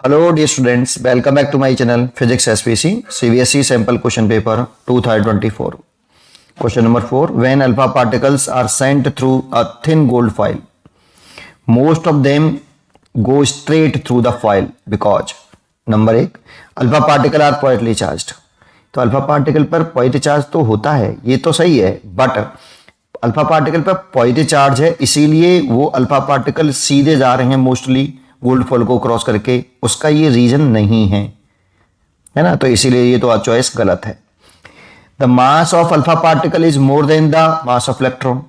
Hello dear students, welcome back to my channel Physics SPC CBSE Sample Question Paper 2024. Question number 4. When alpha particles are sent through a thin gold foil, most of them go straight through the foil because number 1 alpha particle are positively charged. तो alpha particle पर positive charge तो होता है, ये तो सही है, but alpha particle पर पॉजिटिव चार्ज है इसीलिए वो अल्फा पार्टिकल सीधे जा रहे हैं मोस्टली गोल्ड फॉल को क्रॉस करके, उसका ये रीजन नहीं है ना, तो इसीलिए ये तो चॉइस गलत है। The mass of alpha particle is more than the mass of electron.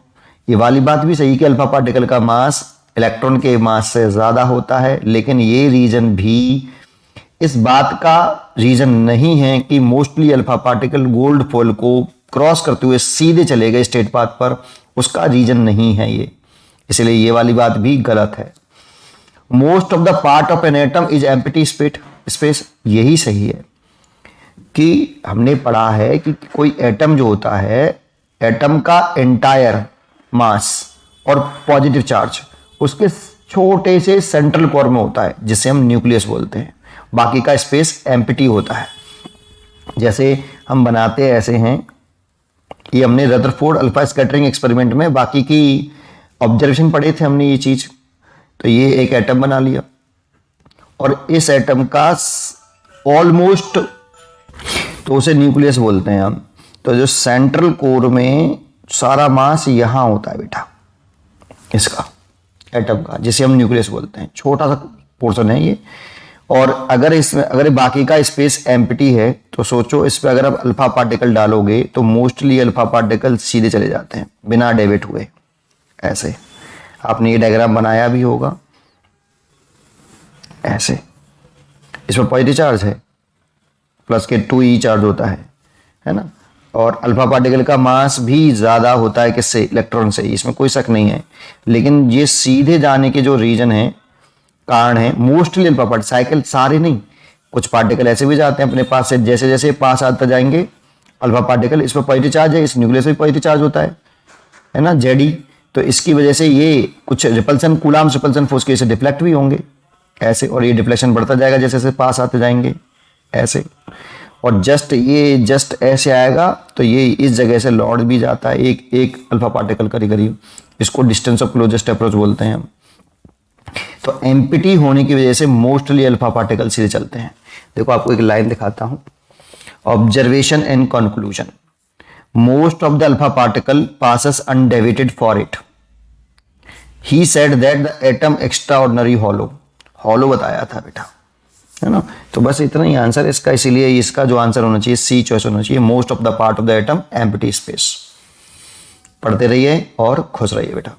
ये वाली बात भी सही कि अल्फा पार्टिकल का मास इलेक्ट्रॉन के मास से ज्यादा होता है, लेकिन ये रीजन भी इस बात का रीजन नहीं है कि mostly alpha particle gold foil को क्रॉस करते हुए सीधे चले गए स्ट्रेट पाथ पर, उसका रीजन नहीं है ये, इसलिए ये वाली बात भी गलत है। Most of the part of an atom is empty space, यही सही है कि हमने पढ़ा है कि कोई एटम जो होता है, एटम का एंटायर मास और पॉजिटिव चार्ज उसके छोटे से सेंट्रल कोर में होता है जिसे हम न्यूक्लियस बोलते हैं, बाकी का स्पेस एम्प्टी होता है। जैसे हम बनाते ऐसे हैं, ये हमने रदरफोर्ड अल्फा स्कैटरिंग एक्सपेरिमेंट में बाकी की ऑब्जर्वेशन पढ़े थे हमने ये चीज। तो ये एक एटम बना लिया और इस एटम का ऑलमोस्ट, तो उसे न्यूक्लियस बोलते हैं हम। तो जो सेंट्रल कोर में सारा मास यहां होता है बेटा, इसका एटम का, जिसे हम न्यूक्लियस बोलते हैं, छोटा सा पोर्शन है ये। और अगर बाकी का स्पेस एम्प्टी है तो सोचो इस पे अगर आप अल्फा पार्टिकल डालोगे तो मोस्टली अल्फा पार्टिकल सीधे चले जाते हैं बिना डेविएट हुए। ऐसे आपने ये डायग्राम बनाया भी होगा, ऐसे इसमें पॉजिटिव चार्ज है, प्लस के 2e चार्ज होता है ना, और अल्फा पार्टिकल का मास भी ज्यादा होता है किससे, इलेक्ट्रॉन से, इसमें कोई शक नहीं है। लेकिन ये सीधे जाने के जो रीजन है, कारण है, मोस्टली अल्फा पार्टिकल, साइकिल सारे नहीं, कुछ पार्टिकल ऐसे भी जाते हैं अपने पास से, जैसे जैसे पास आते जाएंगे अल्फा पार्टिकल, इस पर पॉजिटिव चार्ज है, इस न्यूक्लियस में पॉजिटिव चार्ज होता है ना, जेडी, तो इसकी वजह से ये कुछ रिपल्सन, कूलाम्स रिपल्सन फोर्स की वजह से डिफ्लेक्ट भी होंगे ऐसे, और ये डिफ्लेक्शन बढ़ता जाएगा जैसे जैसे पास आते जाएंगे ऐसे, और जस्ट ऐसे आएगा तो ये इस जगह से लौट भी जाता है एक अल्फा पार्टिकल करीब करीब, इसको डिस्टेंस ऑफ क्लोजेस्ट अप्रोच बोलते हैं हम। तो एम्प्टी होने की वजह से मोस्टली अल्फा पार्टिकल सीधे चलते हैं। देखो आपको एक लाइन दिखाता हूं, observation and conclusion, most of the alpha particle passes undeviated for it. He said that the atom extraordinary hollow बताया था बेटा, है ना। तो बस इतना ही आंसर इसका, इसीलिए इसका जो आंसर होना चाहिए सी चॉइस होना चाहिए, most of the part of the atom empty space. पढ़ते रहिए और खुश रहिए बेटा।